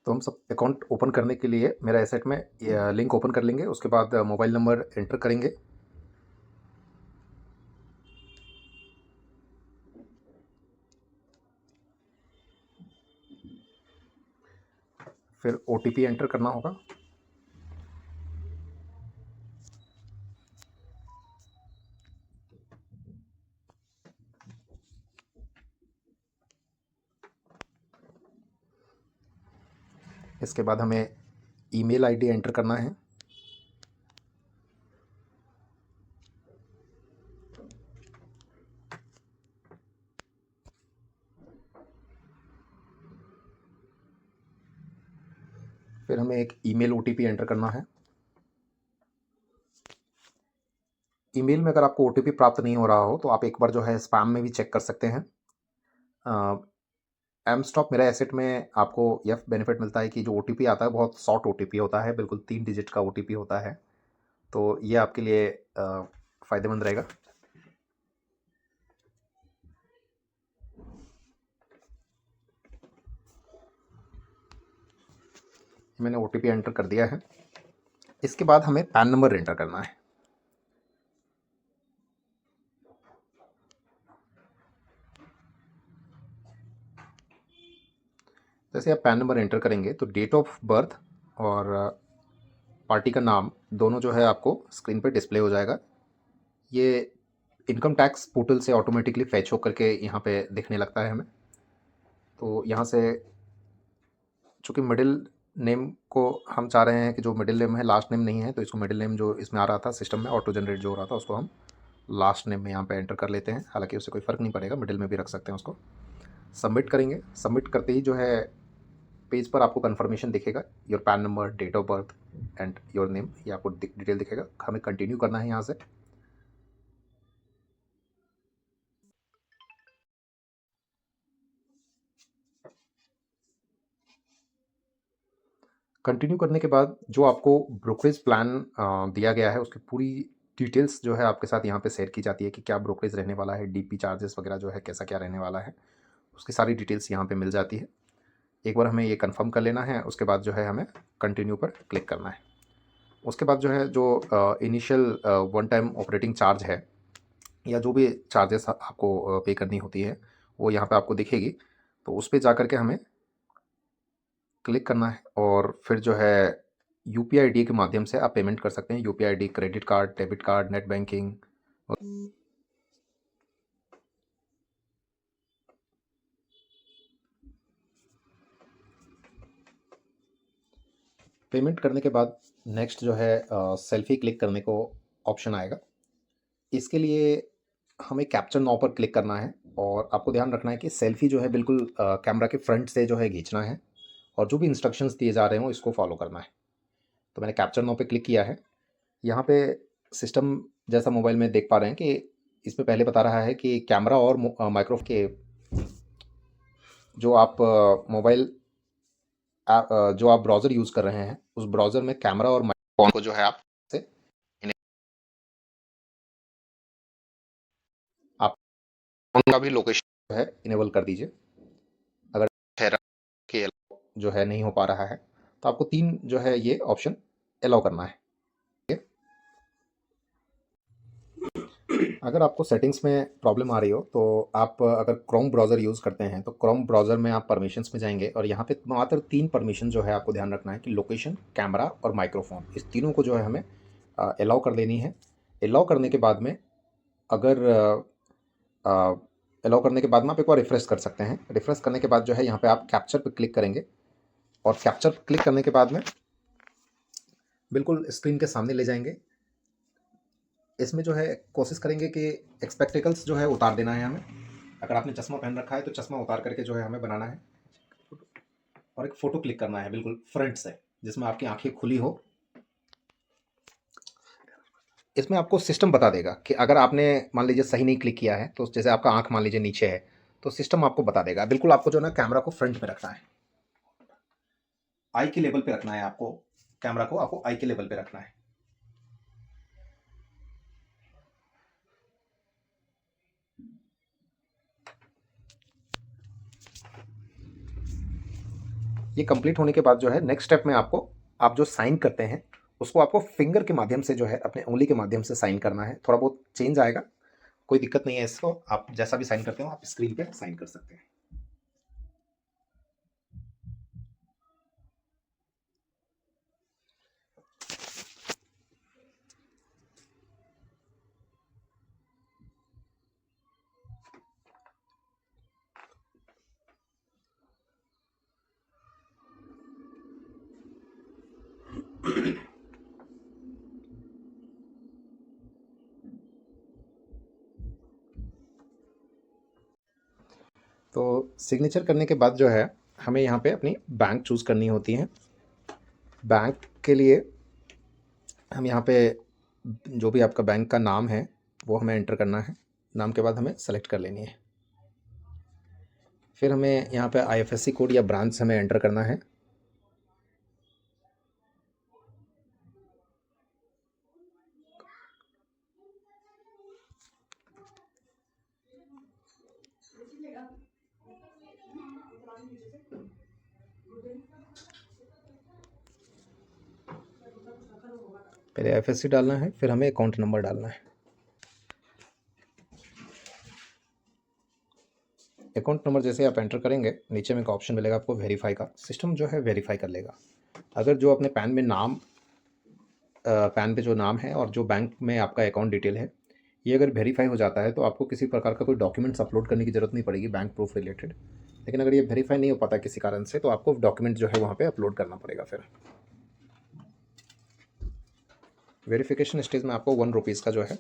तो हम सब अकाउंट ओपन करने के लिए मेरा एसेट में लिंक ओपन कर लेंगे। उसके बाद मोबाइल नंबर एंटर करेंगे। फिर OTP एंटर करना होगा। इसके बाद हमें ईमेल आईडी एंटर करना है। फिर हमें एक ईमेल OTP एंटर करना है। ईमेल में अगर आपको OTP प्राप्त नहीं हो रहा हो तो आप एक बार जो है स्पैम में भी चेक कर सकते हैं। एम स्टॉक मेरा एसेट में आपको यह बेनिफिट मिलता है कि जो OTP आता है बहुत शॉर्ट OTP होता है, बिल्कुल 3 डिजिट का OTP होता है। तो ये आपके लिए फ़ायदेमंद रहेगा। मैंने OTP एंटर कर दिया है। इसके बाद हमें पैन नंबर एंटर करना है। जैसे आप पैन नंबर एंटर करेंगे तो डेट ऑफ बर्थ और पार्टी का नाम दोनों जो है आपको स्क्रीन पे डिस्प्ले हो जाएगा। ये इनकम टैक्स पोर्टल से ऑटोमेटिकली फैच होकर के यहाँ पे दिखने लगता है हमें। तो यहाँ से चूँकि मिडिल नेम को हम चाह रहे हैं कि जो मिडिल नेम है लास्ट नेम नहीं है, तो इसको मिडिल नेम जो इसमें आ रहा था सिस्टम में ऑटो जनरेट जो हो रहा था उसको हम लास्ट नेम में यहाँ पे एंटर कर लेते हैं। हालांकि उससे कोई फ़र्क नहीं पड़ेगा, मिडिल में भी रख सकते हैं उसको। सबमिट करेंगे। सबमिट करते ही जो है पेज पर आपको कन्फर्मेशन दिखेगा, your PAN number, date of birth and your name, ये आपको डिटेल दिखेगा। हमें कंटिन्यू करना है यहाँ से। कंटिन्यू करने के बाद जो आपको ब्रोकरेज प्लान दिया गया है उसकी पूरी डिटेल्स जो है आपके साथ यहाँ पे शेयर की जाती है कि क्या ब्रोकरेज रहने वाला है, DP चार्जेस वगैरह जो है कैसा क्या रहने वाला है, उसकी सारी डिटेल्स यहाँ पे मिल जाती है। एक बार हमें ये कंफर्म कर लेना है, उसके बाद जो है हमें कंटिन्यू पर क्लिक करना है। उसके बाद जो है जो initial one time operating charge है या जो भी चार्जेस आपको पे करनी होती है वो यहाँ पे आपको दिखेगी। तो उस पर जा कर के हमें क्लिक करना है और फिर जो है UPI ID के माध्यम से आप पेमेंट कर सकते हैं। UPI ID, credit card, debit card, net banking. Payment करने के बाद नेक्स्ट जो है सेल्फी क्लिक करने को ऑप्शन आएगा। इसके लिए हमें कैप्चर नाउ पर क्लिक करना है और आपको ध्यान रखना है कि सेल्फी जो है बिल्कुल कैमरा के फ्रंट से जो है खींचना है और जो भी इंस्ट्रक्शंस दिए जा रहे हो इसको फॉलो करना है। तो मैंने कैप्चर नाउ पे क्लिक किया है। यहाँ पे सिस्टम जैसा मोबाइल में देख पा रहे हैं कि इसमें पहले बता रहा है कि कैमरा और माइक्रोफोन के जो आप मोबाइल जो आप ब्राउज़र यूज़ कर रहे हैं उस ब्राउज़र में कैमरा और माइक्रोफोन को जो है आप से आप फोन का भी लोकेशन जो है इनेबल कर दीजिए। अगर ठहरा के जो है नहीं हो पा रहा है तो आपको 3 जो है ये ऑप्शन अलाउ करना है। अगर आपको सेटिंग्स में प्रॉब्लम आ रही हो तो आप अगर क्रोम ब्राउज़र यूज़ करते हैं तो क्रोम ब्राउज़र में आप परमिशंस में जाएंगे और यहाँ पे मात्र 3 परमिशन जो है आपको ध्यान रखना है कि लोकेशन, कैमरा और माइक्रोफोन, इस तीनों को जो है हमें अलाउ कर देनी है। अलाउ करने के बाद में अगर अलाउ करने के बाद में आप एक बार रिफ्रेश कर सकते हैं। रिफ्रेश करने के बाद जो है यहाँ पे आप कैप्चर पे क्लिक करेंगे और कैप्चर क्लिक करने के बाद में बिल्कुल स्क्रीन के सामने ले जाएंगे। इसमें जो है कोशिश करेंगे कि एक्सपेक्टेकल्स जो है उतार देना है हमें। अगर आपने चश्मा पहन रखा है तो चश्मा उतार करके जो है हमें बनाना है और एक फ़ोटो क्लिक करना है बिल्कुल फ्रंट से जिसमें आपकी आंखें खुली हो। इसमें आपको सिस्टम बता देगा कि अगर आपने मान लीजिए सही नहीं क्लिक किया है तो जैसे आपका आंख मान लीजिए नीचे है तो सिस्टम आपको बता देगा। बिल्कुल आपको जो है ना कैमरा को फ्रंट में रखना है, आई के लेवल पे रखना है आपको, कैमरा को आपको आई के लेवल पे रखना है। ये कंप्लीट होने के बाद जो है नेक्स्ट स्टेप में आपको, आप जो साइन करते हैं उसको आपको फिंगर के माध्यम से जो है अपने उंगली के माध्यम से साइन करना है। थोड़ा बहुत चेंज आएगा, कोई दिक्कत नहीं है, इसको आप जैसा भी साइन करते हो आप स्क्रीन पे साइन कर सकते हैं। तो सिग्नेचर करने के बाद जो है हमें यहाँ पे अपनी बैंक चूज़ करनी होती है। बैंक के लिए हम यहाँ पे जो भी आपका बैंक का नाम है वो हमें एंटर करना है। नाम के बाद हमें सेलेक्ट कर लेनी है। फिर हमें यहाँ पे आईएफएससी कोड या ब्रांच हमें एंटर करना है। पहले आईएफएससी डालना है, फिर हमें अकाउंट नंबर डालना है। अकाउंट नंबर जैसे आप एंटर करेंगे नीचे में एक ऑप्शन मिलेगा आपको वेरीफाई का। सिस्टम जो है वेरीफाई कर लेगा। अगर जो अपने पैन में नाम, पैन पे जो नाम है और जो बैंक में आपका अकाउंट डिटेल है ये अगर वेरीफाई हो जाता है तो आपको किसी प्रकार का कोई डॉक्यूमेंट्स अपलोड करने की ज़रूरत नहीं पड़ेगी बैंक प्रूफ रिलेटेड। लेकिन अगर ये वेरीफाई नहीं हो पाता किसी कारण से तो आपको डॉक्यूमेंट जो है वहाँ पे अपलोड करना पड़ेगा। फिर वेरिफिकेशन स्टेज में आपको 1 रुपीज़ का जो है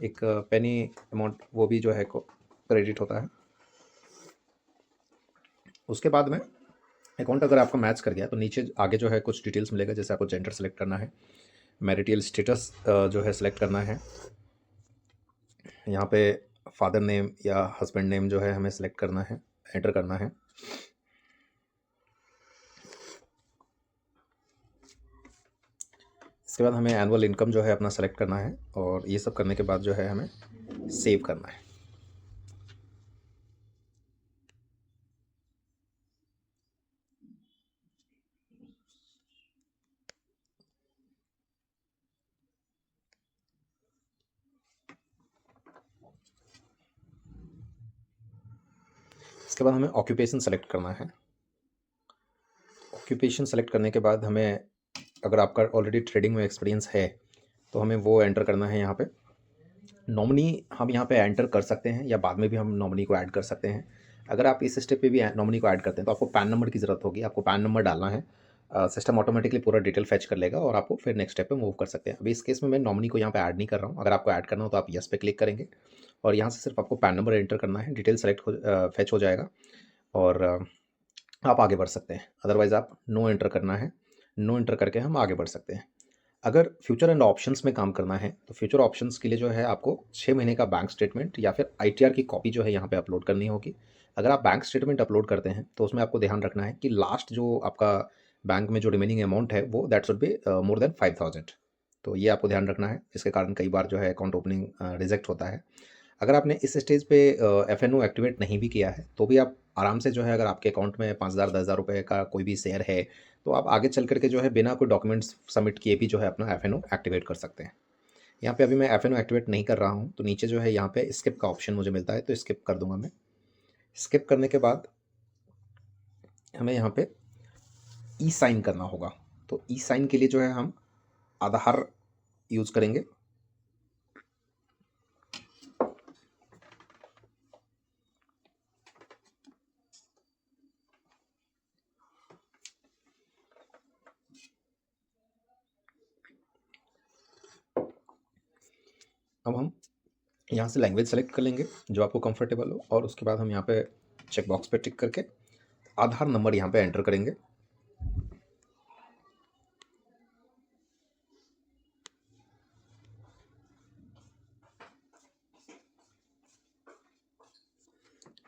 एक पेनी अमाउंट वो भी जो है क्रेडिट होता है। उसके बाद में अकाउंट अगर आपका मैच कर गया तो नीचे आगे जो है कुछ डिटेल्स मिलेगा, जैसे आपको जेंडर सेलेक्ट करना है, मैरिटल स्टेटस जो है सेलेक्ट करना है। यहाँ पे फादर नेम या हस्बैंड नेम जो है हमें सेलेक्ट करना है, एंटर करना है। इसके बाद हमें एनुअल इनकम जो है अपना सेलेक्ट करना है और ये सब करने के बाद जो है हमें सेव करना है। इसके बाद हमें ऑक्यूपेशन सेलेक्ट करना है। ऑक्यूपेशन सेलेक्ट करने के बाद हमें, अगर आपका ऑलरेडी ट्रेडिंग में एक्सपीरियंस है तो हमें वो एंटर करना है। यहाँ पे नॉमिनी हम यहाँ पे एंटर कर सकते हैं या बाद में भी हम नॉमिनी को ऐड कर सकते हैं। अगर आप इस स्टेप पे भी नॉमिनी को ऐड करते हैं तो आपको पैन नंबर की ज़रूरत होगी। आपको पैन नंबर डालना है, सिस्टम ऑटोमेटिकली पूरा डिटेल फैच कर लेगा और आपको फिर नेक्स्ट स्टेप पे मूव कर सकते हैं। अभी इस केस में मैं नॉमिनी को यहाँ पे ऐड नहीं कर रहा हूँ। अगर आपको ऐड करना हो तो आप यस पे क्लिक करेंगे और यहाँ से सिर्फ आपको पैन नंबर एंटर करना है, डिटेल सेलेक्ट हो फैच हो जाएगा और आप आगे बढ़ सकते हैं। अदरवाइज़ आप नो एंटर करना है, नो एंटर करके हम आगे बढ़ सकते हैं। अगर फ्यूचर एंड ऑप्शंस में काम करना है तो फ्यूचर ऑप्शंस के लिए जो है आपको 6 महीने का बैंक स्टेटमेंट या फिर आईटीआर की कॉपी जो है यहाँ पे अपलोड करनी होगी। अगर आप बैंक स्टेटमेंट अपलोड करते हैं तो उसमें आपको ध्यान रखना है कि लास्ट जो आपका बैंक में जो रिमेनिंग अमाउंट है वो that should be more than 5,000। तो ये आपको ध्यान रखना है, इसके कारण कई बार जो है अकाउंट ओपनिंग रिजेक्ट होता है। अगर आपने इस स्टेज पे एफएनओ एक्टिवेट नहीं भी किया है तो भी आप आराम से जो है, अगर आपके अकाउंट में 5,000 10,000 रुपये का कोई भी शेयर है तो आप आगे चल करके जो है बिना कोई डॉक्यूमेंट्स सबमिट किए भी जो है अपना एफएनओ एक्टिवेट कर सकते हैं। यहाँ पे अभी मैं एफएनओ एक्टिवेट नहीं कर रहा हूँ तो नीचे जो है यहाँ पे स्किप का ऑप्शन मुझे मिलता है तो स्किप कर दूंगा मैं। स्किप करने के बाद हमें यहाँ पे ई साइन करना होगा। तो ई साइन के लिए जो है हम आधार यूज़ करेंगे। अब हम यहाँ से लैंग्वेज सेलेक्ट कर लेंगे जो आपको कंफर्टेबल हो और उसके बाद हम यहाँ पे चेक बॉक्स पे टिक करके आधार नंबर यहाँ पे एंटर करेंगे।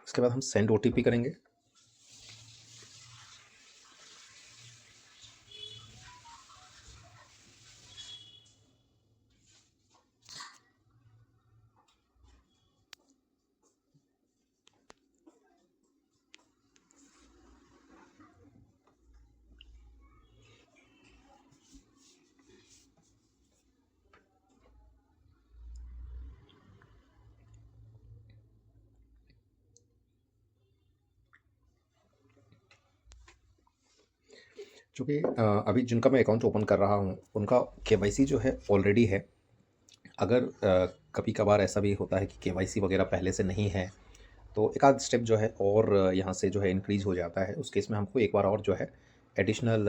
उसके बाद हम सेंड ओटीपी करेंगे। चूँकि अभी जिनका मैं अकाउंट ओपन कर रहा हूँ, उनका केवाईसी जो है ऑलरेडी है। अगर कभी-कभार ऐसा भी होता है कि केवाईसी वगैरह पहले से नहीं है, तो एक आध स्टेप जो है और यहाँ से जो है इंक्रीज़ हो जाता है। उस केस में हमको एक बार और जो है एडिशनल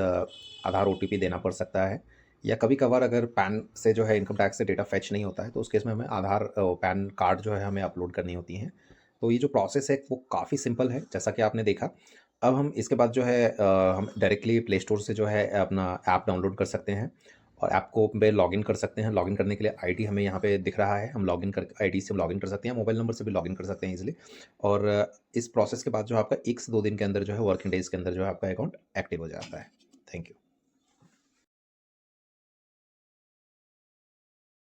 आधार ओटीपी देना पड़ सकता है, या कभी-कभार अगर पैन से जो है इनकम टैक्स से डेटा फेच नहीं होता है, तो उस केस में हमें आधार पैन कार्ड जो है हमें अपलोड करनी होती हैं। तो ये जो प्रोसेस है वो काफ़ी सिंपल है, जैसा कि आपने देखा। अब हम इसके बाद जो है हम डायरेक्टली प्ले स्टोर से जो है अपना ऐप डाउनलोड कर सकते हैं और ऐप को पे लॉगिन कर सकते हैं। लॉगिन करने के लिए आईडी हमें यहाँ पे दिख रहा है, हम लॉगिन कर आईडी से लॉगिन कर सकते हैं, मोबाइल नंबर से भी लॉगिन कर सकते हैं ईज़िली। और इस प्रोसेस के बाद जो है आपका 1 से 2 दिन के अंदर जो है, वर्किंग डेज़ के अंदर जो है आपका अकाउंट एक्टिव हो जाता है। Thank you.